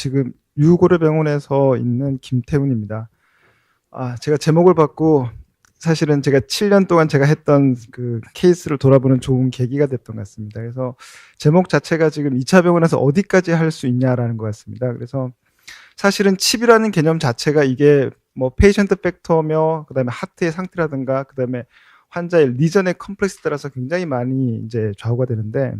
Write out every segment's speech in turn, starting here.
지금 유고려병원에서 있는 김태훈입니다. 제가 제목을 받고 사실은 제가 7년 동안 제가 했던 그 케이스를 돌아보는 좋은 계기가 됐던 것 같습니다. 그래서 제목 자체가 지금 2차 병원에서 어디까지 할 수 있냐라는 것 같습니다. 그래서 사실은 칩이라는 개념 자체가 이게 뭐 페이션트 팩터며 그다음에 하트의 상태라든가 그다음에 환자의 리전의 컴플렉스에 따라서 굉장히 많이 이제 좌우가 되는데,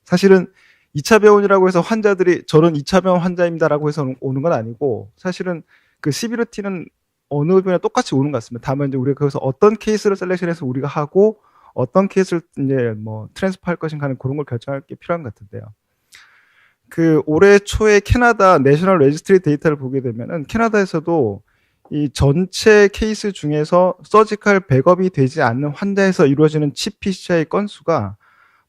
사실은 2차 병원이라고 해서 환자들이 저는 2차 병원 환자입니다라고 해서 오는 건 아니고, 사실은 그 시비리티는 어느 병원에 똑같이 오는 것 같습니다. 다만 이제 우리가 거기서 어떤 케이스를 셀렉션해서 우리가 하고 어떤 케이스를 이제 뭐 트랜스퍼 할 것인가 하는 그런 걸 결정할 게 필요한 것 같은데요. 그 올해 초에 캐나다 내셔널 레지스트리 데이터를 보게 되면은 캐나다에서도 이 전체 케이스 중에서 서지컬 백업이 되지 않는 환자에서 이루어지는 칩 PCI 건수가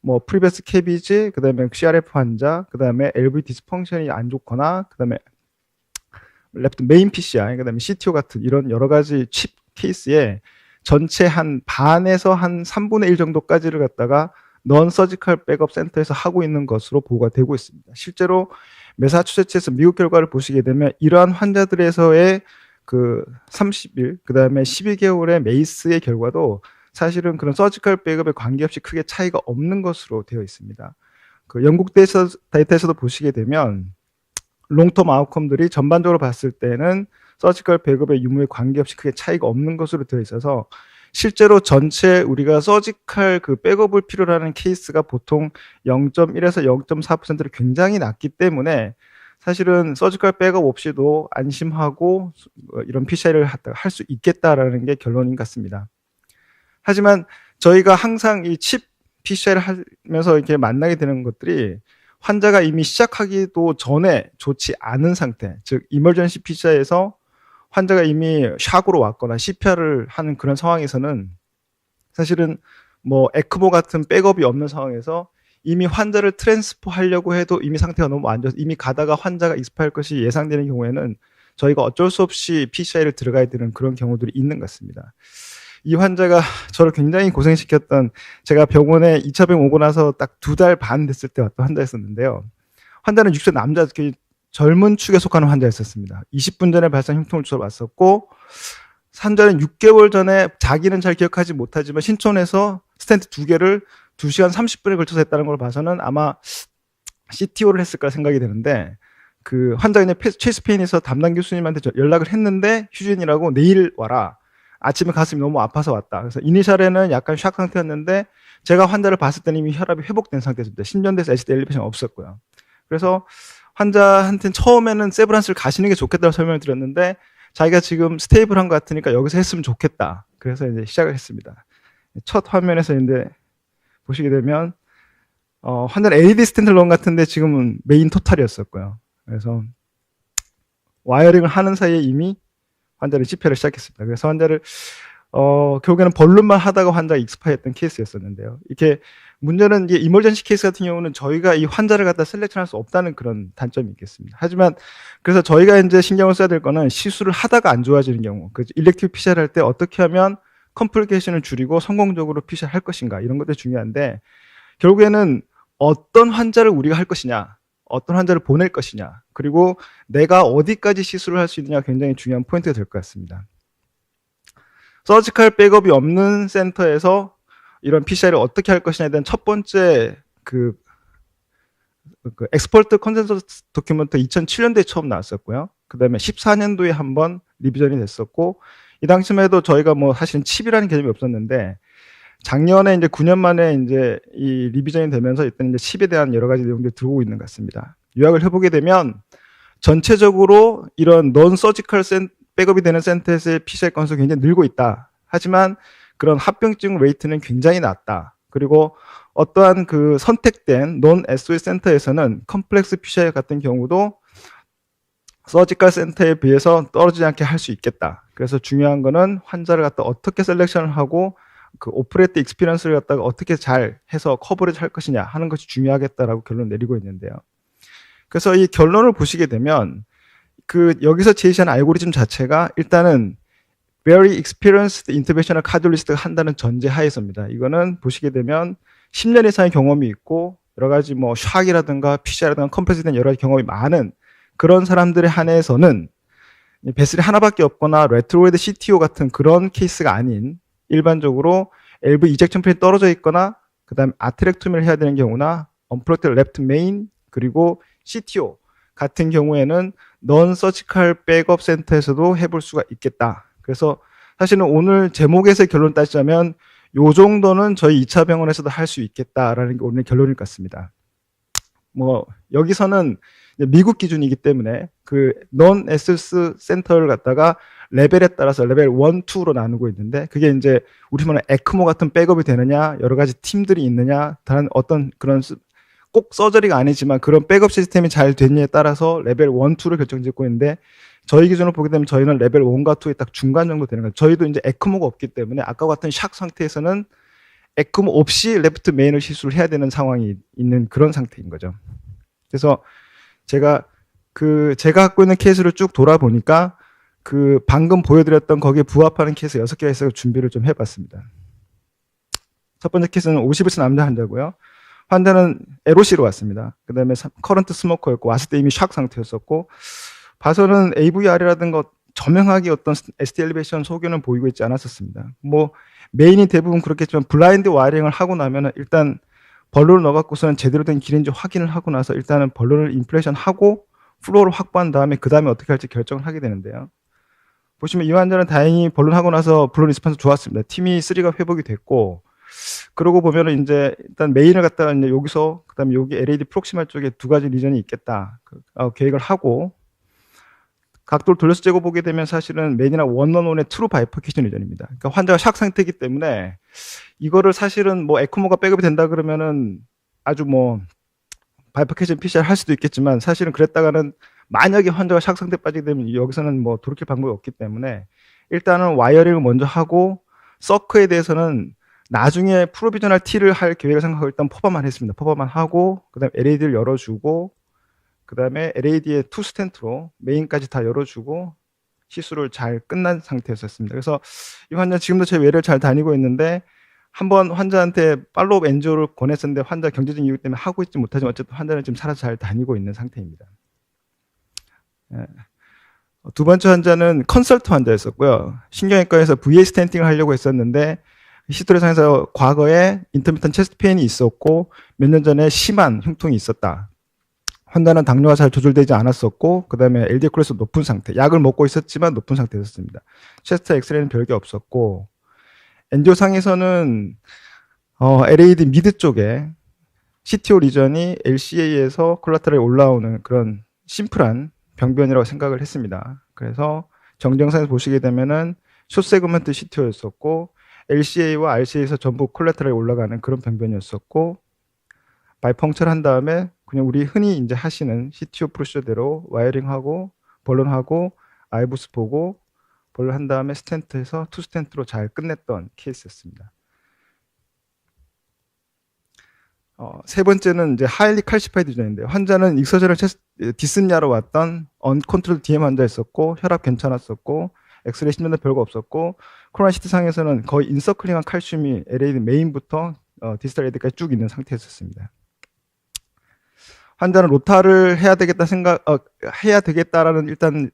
뭐 프리베스 캐비지, 그다음에 CRF 환자, 그다음에 LV 디스펑션이 안 좋거나, 그다음에 랩트 메인 PCI, 그다음에 CTO 같은 이런 여러 가지 칩 케이스에 전체 한 반에서 한 3분의 1 정도까지를 갖다가 넌 서지컬 백업 센터에서 하고 있는 것으로 보고가 되고 있습니다. 실제로 매사추세츠에서 미국 결과를 보시게 되면 이러한 환자들에서의 그 30일, 그다음에 12개월의 메이스의 결과도 사실은 그런 서지컬 백업에 관계없이 크게 차이가 없는 것으로 되어 있습니다. 그 영국 데이터에서도 보시게 되면 롱텀 아웃컴들이 전반적으로 봤을 때는 서지컬 백업의 유무에 관계없이 크게 차이가 없는 것으로 되어 있어서, 실제로 전체 우리가 서지컬 그 백업을 필요로 하는 케이스가 보통 0.1에서 0.4%로 굉장히 낮기 때문에 사실은 서지컬 백업 없이도 안심하고 이런 PCI를 할 수 있겠다라는 게 결론인 것 같습니다. 하지만 저희가 항상 이 칩 PCI를 하면서 이렇게 만나게 되는 것들이 환자가 이미 시작하기도 전에 좋지 않은 상태, 즉 이머전시 PCI에서 환자가 이미 샥으로 왔거나 CPR을 하는 그런 상황에서는 사실은 뭐 에크모 같은 백업이 없는 상황에서 이미 환자를 트랜스포 하려고 해도 이미 상태가 너무 안 좋아서 이미 가다가 환자가 익스파일 것이 예상되는 경우에는 저희가 어쩔 수 없이 PCI를 들어가야 되는 그런 경우들이 있는 것 같습니다. 이 환자가 저를 굉장히 고생시켰던, 제가 병원에 2차 병 오고 나서 딱 2달 반 됐을 때 왔던 환자였었는데요. 환자는 60세 남자, 젊은 축에 속하는 환자였었습니다. 20분 전에 발생 흉통을 주로 왔었고, 환자는 6개월 전에 자기는 잘 기억하지 못하지만 신촌에서 스텐트 2개를 2시간 30분에 걸쳐서 했다는 걸 봐서는 아마 CTO를 했을 까 생각이 되는데, 그 환자가 그냥 체스트 페인에서 담당 교수님한테 연락을 했는데 휴진이라고 내일 와라. 아침에 가슴이 너무 아파서 왔다. 그래서 이니셜에는 약간 샥 상태였는데 제가 환자를 봤을 때는 이미 혈압이 회복된 상태였습니다. 신전돼서 에시드 엘리베이션 없었고요. 그래서 환자한테는 처음에는 세브란스를 가시는 게 좋겠다고 설명을 드렸는데 자기가 지금 스테이블한 것 같으니까 여기서 했으면 좋겠다. 그래서 이제 시작을 했습니다. 첫 화면에서 이제 보시게 되면 환자는 AD 스탠들론 같은데 지금은 메인 토탈이었었고요. 그래서 와이어링을 하는 사이에 이미 환자를 CPR을 시작했습니다. 그래서 환자를 결국에는 벌룬만 하다가 환자가 익스파이했던 케이스였었는데요. 이렇게 문제는 이게 이머전시 케이스 같은 경우는 저희가 이 환자를 갖다 셀렉션할 수 없다는 그런 단점이 있겠습니다. 하지만 그래서 저희가 이제 신경을 써야 될 거는 시술을 하다가 안 좋아지는 경우, 그 일렉티브 PCR 할 때 어떻게 하면 컴플리케이션을 줄이고 성공적으로 PCR 할 것인가, 이런 것들이 중요한데, 결국에는 어떤 환자를 우리가 할 것이냐, 어떤 환자를 보낼 것이냐, 그리고 내가 어디까지 시술을 할 수 있느냐가 굉장히 중요한 포인트가 될 것 같습니다. 서지컬 백업이 없는 센터에서 이런 PCI를 어떻게 할 것이냐에 대한 첫 번째 그 엑스퍼트 컨센서스 도큐먼트 2007년도에 처음 나왔었고요. 그 다음에 14년도에 한번 리비전이 됐었고, 이 당시만 해도 저희가 뭐 사실은 칩이라는 개념이 없었는데 작년에 이제 9년 만에 이제 이 리비전이 되면서 일단 이제 칩에 대한 여러 가지 내용들이 들어오고 있는 것 같습니다. 요약을 해보게 되면 전체적으로 이런 non 서지컬 백업이 되는 센터에서의 PCI 건수가 굉장히 늘고 있다. 하지만 그런 합병증 레이트는 굉장히 낮다. 그리고 어떠한 그 선택된 non SOS 센터에서는 컴플렉스 PCI 같은 경우도 서지컬 센터에 비해서 떨어지지 않게 할 수 있겠다. 그래서 중요한 거는 환자를 갖다 어떻게 셀렉션을 하고 그 오퍼레이트 익스피리언스를 갖다가 어떻게 잘 해서 커버리지 할 것이냐 하는 것이 중요하겠다라고 결론 내리고 있는데요. 그래서 이 결론을 보시게 되면 그 여기서 제시한 알고리즘 자체가 일단은 very experienced interventional cardiologist가 한다는 전제 하에서입니다. 이거는 보시게 되면 10년 이상의 경험이 있고 여러 가지 뭐 샥이라든가 PCR이라든가 컴프레스에 대한 여러 가지 경험이 많은 그런 사람들에 한해서는 배슬이 하나밖에 없거나 레트로이드 CTO 같은 그런 케이스가 아닌 일반적으로 LV 이젝션 프레임이 떨어져 있거나 그다음에 아트렉토미를 해야 되는 경우나 언플러그드 레프트 메인 그리고 CTO 같은 경우에는 넌 서지컬 백업 센터에서도 해볼 수가 있겠다. 그래서 사실은 오늘 제목에서 결론 따지자면 요 정도는 저희 2차 병원에서도 할 수 있겠다라는 게 오늘 결론일 것 같습니다. 뭐 여기서는 미국 기준이기 때문에 그 넌 에스스 센터를 갖다가 레벨에 따라서 레벨 1, 2로 나누고 있는데 그게 이제 우리 말하는 에크모 같은 백업이 되느냐 여러 가지 팀들이 있느냐 다른 어떤 그런 꼭 서저리가 아니지만 그런 백업 시스템이 잘 됐냐에 따라서 레벨 1, 2를 결정짓고 있는데 저희 기준으로 보게 되면 저희는 레벨 1과 2의 딱 중간 정도 되는 거예요. 저희도 이제 에크모가 없기 때문에 아까 같은 샥 상태에서는 에크모 없이 레프트 메인을 시술을 해야 되는 상황이 있는 그런 상태인 거죠. 그래서 제가 갖고 있는 케이스를 쭉 돌아보니까 그 방금 보여드렸던 거기에 부합하는 케이스 6개가 있어서 준비를 좀 해봤습니다. 첫 번째 케이스는 51세 남자 환자고요. 환자는 LOC로 왔습니다. 그 다음에 커런트 스모커였고 왔을 때 이미 샥 상태였었고 봐서는 AVR이라든가 저명하게 어떤 ST 엘리베이션 소견은 보이고 있지 않았었습니다. 뭐 메인이 대부분 그렇겠지만 블라인드 와이링을 하고 나면은 일단 벌룬을 넣어갖고서는 제대로 된 길인지 확인을 하고 나서 일단은 벌룬을 인프레션 하고 플로어를 확보한 다음에 그 다음에 어떻게 할지 결정을 하게 되는데요. 보시면 이 환자는 다행히 벌룬하고 나서 블루 리스폰스 좋았습니다. 팀이 3가 회복이 됐고 그러고 보면은 이제 일단 메인을 갖다가 이제 여기서 그다음에 여기 LAD 프록시말 쪽에 2가지 리전이 있겠다 계획을 하고 각도를 돌려서 재고 보게 되면 사실은 메인이나 원원원의 트루 바이퍼케이션 리전입니다. 그러니까 환자가 샥 상태이기 때문에 이거를 사실은 뭐 에크모가 백업이 된다 그러면은 아주 뭐 바이퍼케이션 PCR 할 수도 있겠지만 사실은 그랬다가는 만약에 환자가 샥 상태 빠지게 되면 여기서는 뭐 돌이킬 방법이 없기 때문에 일단은 와이어링을 먼저 하고 서크에 대해서는 나중에 프로비저널 T를 할 계획을 생각하고 일단 포바만 했습니다. 포바만 하고 그다음에 LAD를 열어주고 그다음에 LAD의 투 스텐트로 메인까지 다 열어주고 시술을 잘 끝난 상태였었습니다. 그래서 이 환자 지금도 제 외래를 잘 다니고 있는데 한번 환자한테 팔로업 엔지오를 권했었는데 환자 경제적인 이유 때문에 하고 있지 못하지만 어쨌든 환자는 지금 살아서 잘 다니고 있는 상태입니다. 두 번째 환자는 컨설트 환자였었고요. 신경외과에서 VA 스탠팅을 하려고 했었는데 히스토리상에서 과거에 인터미턴 체스트 페인이 있었고 몇 년 전에 심한 흉통이 있었다. 환자는 당뇨가 잘 조절되지 않았었고 그 다음에 LDL 콜레스테롤 높은 상태, 약을 먹고 있었지만 높은 상태였습니다. 체스트 엑스레이는 별게 없었고 엔지오상에서는 LAD 미드 쪽에 CTO 리전이 LCA에서 콜라테럴에 올라오는 그런 심플한 병변이라고 생각을 했습니다. 그래서 정정상에서 보시게 되면은 숏 세그먼트 CTO였었고 LCA와 RCA에서 전부 콜라테럴에 올라가는 그런 병변이었었고 바이펑처를 한 다음에 그냥 우리 흔히 이제 하시는 CTO 프로시저대로 와이어링하고 벌론하고 아이부스 보고 벌론 한 다음에 스텐트에서 투 스텐트로 잘 끝냈던 케이스였습니다. 세 번째는 이제 하일리 칼시파이드 리전인데 환자는 익서저럴 디스냐로 왔던 언컨트롤 DM 환자였었고 혈압 괜찮았었고 엑스레이 심전도 별거 없었고 코로나 시트 상에서는 거의 인서클링한 칼슘이 LAD 메인부터 디스탈 에드까지 쭉 있는 상태였었습니다. 환자는 로타를 해야 되겠다라는 일단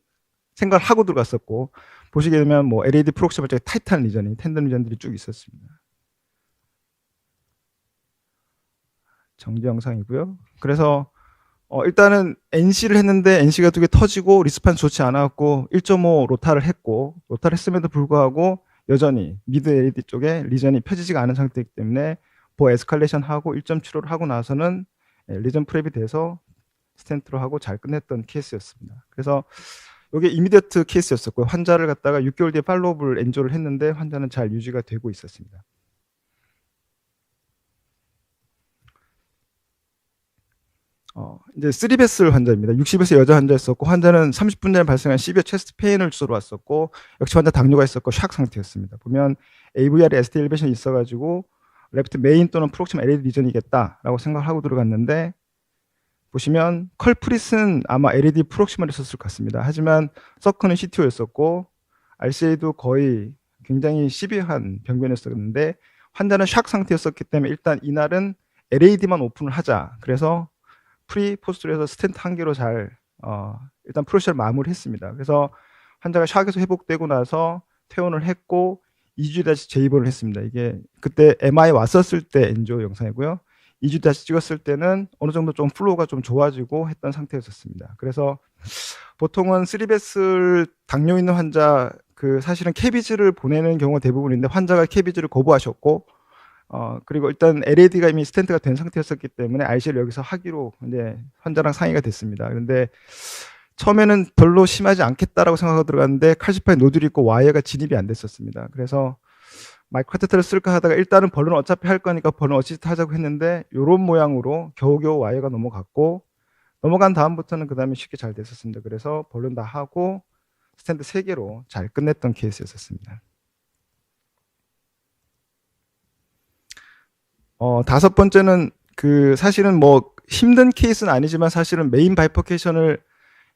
생각을 하고 들어갔었고 보시게 되면 뭐 LAD 프록시멀 쪽에 타이탄 리전이 텐던 리전들이 쭉 있었습니다. 정지 영상이고요. 그래서 일단은 NC를 했는데 NC가 2개 터지고 리스판스 좋지 않았고 1.5 로타를 했고 로타를 했음에도 불구하고 여전히 미드 LAD 쪽에 리전이 펴지지가 않은 상태이기 때문에 보 에스컬레이션 하고 1.75를 하고 나서는 리전 프랩이 돼서 스텐트로 하고 잘 끝냈던 케이스였습니다. 그래서 이게 이미디어트 케이스였었고요. 환자를 갖다가 6개월 뒤에 팔로업을 엔조를 했는데 환자는 잘 유지가 되고 있었습니다. 이제 3베슬 환자입니다. 60세 여자 환자였었고 환자는 30분 전에 발생한 시비어 체스트 페인을 주소로 왔었고 역시 환자 당뇨가 있었고 샥 상태였습니다. 보면 AVR에 ST 엘리베이션이 있어가지고 레프트 메인 또는 프록시멀 LAD 리전이겠다라고 생각하고 들어갔는데 보시면 컬프릿은 아마 LAD 프록시멀에 있었을 것 같습니다. 하지만 서크는 CTO였었고 RCA도 거의 굉장히 시비한 병변이었었는데 환자는 샥 상태였었기 때문에 일단 이날은 LAD만 오픈을 하자. 그래서 프리 포스트로해서 스텐트 한 개로 잘 일단 프로시저를 마무리했습니다. 그래서 환자가 샥에서 회복되고 나서 퇴원을 했고 2주 다시 재입원을 했습니다. 이게 그때 MI 왔었을 때 엔조 영상이고요. 2주 다시 찍었을 때는 어느 정도 좀 플로우가 좀 좋아지고 했던 상태였었습니다. 그래서 보통은 3베슬 당뇨 있는 환자 그 사실은 캐비즈를 보내는 경우가 대부분인데 환자가 캐비즈를 거부하셨고 그리고 일단 LAD가 이미 스텐트가 된 상태였었기 때문에 RC를 여기서 하기로 이제 환자랑 상의가 됐습니다. 그런데 처음에는 별로 심하지 않겠다라고 생각하고 들어갔는데 칼시파에 노즐이 있고 와이어가 진입이 안 됐었습니다. 그래서 마이크로 카테터를 쓸까 하다가 일단은 벌룬 어차피 할 거니까 벌룬 어시스트 하자고 했는데 이런 모양으로 겨우겨우 와이어가 넘어갔고 넘어간 다음부터는 그 다음에 쉽게 잘 됐었습니다. 그래서 벌룬 다 하고 스탠드 3개로 잘 끝냈던 케이스였었습니다. 다섯 번째는 그 사실은 뭐 힘든 케이스는 아니지만 사실은 메인 바이퍼케이션을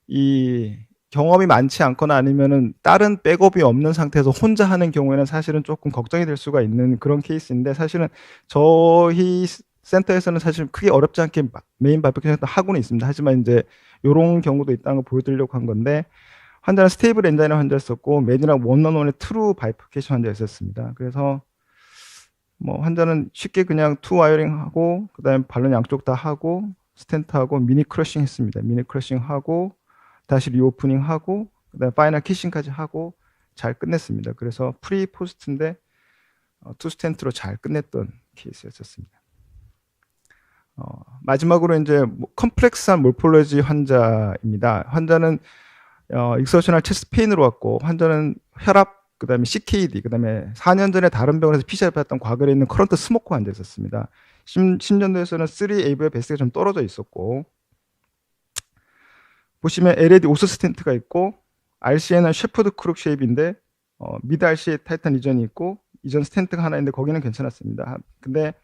이 경험이 많지 않거나 아니면은 다른 백업이 없는 상태에서 혼자 하는 경우에는 사실은 조금 걱정이 될 수가 있는 그런 케이스인데 사실은 저희 센터에서는 사실 크게 어렵지 않게 메인 바이퍼케이션 하고는 있습니다. 하지만 이제 이런 경우도 있다는 걸 보여드리려고 한 건데 환자는 스테이블 엔자이나 환자였었고 메디랑 원런원의 트루 바이퍼케이션 환자였었습니다. 그래서 뭐 환자는 쉽게 그냥 투 와이어링 하고 그다음에 발론 양쪽 다 하고 스텐트 하고 미니 크러싱 했습니다. 미니 크러싱 하고 다시 리오프닝 하고 그다음에 파이널 키싱까지 하고 잘 끝냈습니다. 그래서 프리 포스트인데 투 스텐트로 잘 끝냈던 케이스였었습니다. 마지막으로 이제 컴플렉스한 몰폴로지 환자입니다. 환자는 익서셔널 체스트 페인으로 왔고 환자는 혈압 그다음에 CKD 그다음에 4년 전에 다른 병원에서 PCR 받았던 과거에 있는 커런트 스모커 환자였었습니다. 심전도에서는 3AV의 베스트가 좀 떨어져 있었고 보시면 LED 오스 스텐트가 있고 RC에는 셰퍼드 크룩 쉐입인데 미드 RC에 타이탄 이전이 있고 이전 스텐트가 하나 있는데 거기는 괜찮았습니다. 근데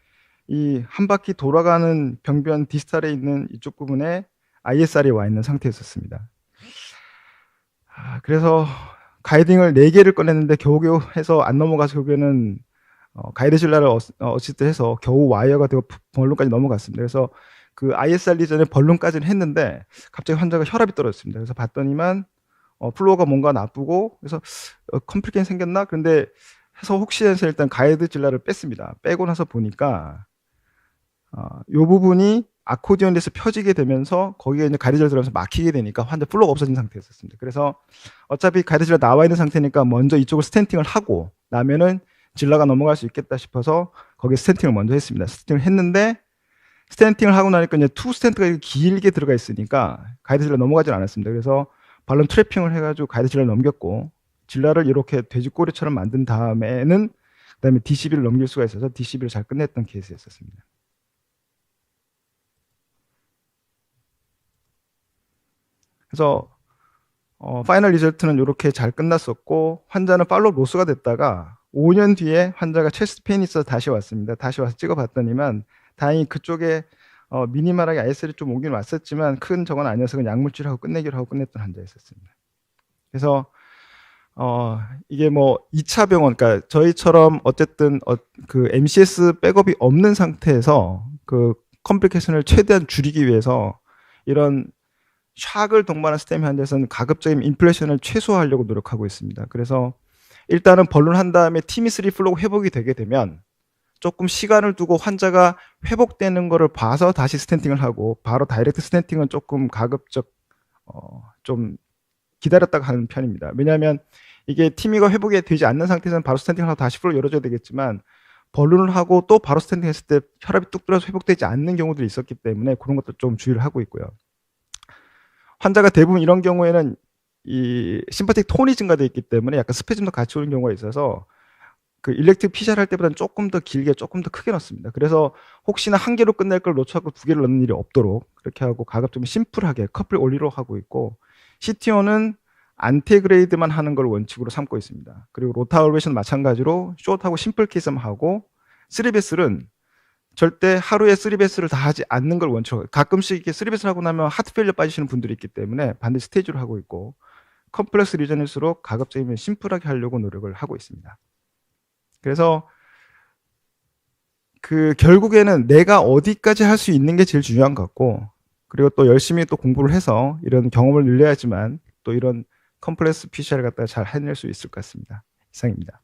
이 한 바퀴 돌아가는 병변 디스탈에 있는 이쪽 부분에 ISR이 와 있는 상태였었습니다. 그래서 가이딩을 4개를 꺼냈는데 겨우겨우 해서 안 넘어가서 결국에는 가이드 질라를 어시스트해서 겨우 와이어가 되고 벌룬까지 넘어갔습니다. 그래서 그 ISR 이전에 벌룬까지는 했는데 갑자기 환자가 혈압이 떨어졌습니다. 그래서 봤더니만 플로어가 뭔가 나쁘고 그래서 컴플리케이션 생겼나? 그런데 해서 혹시 해서 일단 가이드 질라를 뺐습니다. 빼고 나서 보니까 이 부분이 아코디언에서 펴지게 되면서 거기에 이제 가이드질 들어가면서 막히게 되니까 환자 플로어가 없어진 상태였었습니다. 그래서 어차피 가이드질라 나와 있는 상태니까 먼저 이쪽을 스텐팅을 하고 나면은 질라가 넘어갈 수 있겠다 싶어서 거기에 스텐팅을 먼저 했습니다. 스텐팅을 했는데 스텐팅을 하고 나니까 이제 투 스텐트가 길게 들어가 있으니까 가이드질라 넘어가질 않았습니다. 그래서 발론 트래핑을 해가지고 가이드질라를 넘겼고 질라를 이렇게 돼지꼬리처럼 만든 다음에는 그다음에 DCB를 넘길 수가 있어서 DCB를 잘 끝냈던 케이스였었습니다. 그래서 파이널 리절트는 이렇게 잘 끝났었고 환자는 팔로우 로스가 됐다가 5년 뒤에 환자가 체스트 페인이 있어서 다시 왔습니다. 다시 와서 찍어봤더니만 다행히 그쪽에 미니멀하게 ISL이 좀 오긴 왔었지만 큰 저건 아니어서 그냥 약물치료하고 끝내기로 하고 끝냈던 환자였었습니다. 그래서 이게 뭐 2차 병원, 그러니까 저희처럼 어쨌든 그 MCS 백업이 없는 상태에서 그 컴플리케이션을 최대한 줄이기 위해서 이런 샥을 동반한 스테미 환자에서는 가급적이면 인플레이션을 최소화하려고 노력하고 있습니다. 그래서 일단은 벌룬한 다음에 티미스리 플로우 회복이 되게 되면 조금 시간을 두고 환자가 회복되는 거를 봐서 다시 스텐팅을 하고 바로 다이렉트 스텐팅은 조금 가급적 좀 기다렸다가 하는 편입니다. 왜냐하면 이게 티미가 회복이 되지 않는 상태에서는 바로 스텐팅을 하고 다시 플로우 열어줘야 되겠지만 벌룬을 하고 또 바로 스텐팅 했을 때 혈압이 뚝 떨어져서 회복되지 않는 경우들이 있었기 때문에 그런 것도 좀 주의를 하고 있고요. 환자가 대부분 이런 경우에는 이 심파틱 톤이 증가되어 있기 때문에 약간 스페즘도 같이 오는 경우가 있어서 그 일렉티브 PCR 할 때보다는 조금 더 길게 조금 더 크게 넣습니다. 그래서 혹시나 한 개로 끝낼 걸 놓쳐갖고 2개를 넣는 일이 없도록 그렇게 하고 가급적 심플하게 커플 올리로 하고 있고 CTO는 안테그레이드만 하는 걸 원칙으로 삼고 있습니다. 그리고 로타올베이션 마찬가지로 숏하고 심플 케이스만 하고 3베슬은 절대 하루에 3베스를 다 하지 않는 걸 원칙으로 가끔씩 이렇게 3베스를 하고 나면 하트페일러 빠지시는 분들이 있기 때문에 반드시 스테이지로 하고 있고 컴플렉스 리전일수록 가급적이면 심플하게 하려고 노력을 하고 있습니다. 그래서 그 결국에는 내가 어디까지 할 수 있는 게 제일 중요한 것 같고 그리고 또 열심히 또 공부를 해서 이런 경험을 늘려야지만 또 이런 컴플렉스 PCR을 갖다가 잘 해낼 수 있을 것 같습니다. 이상입니다.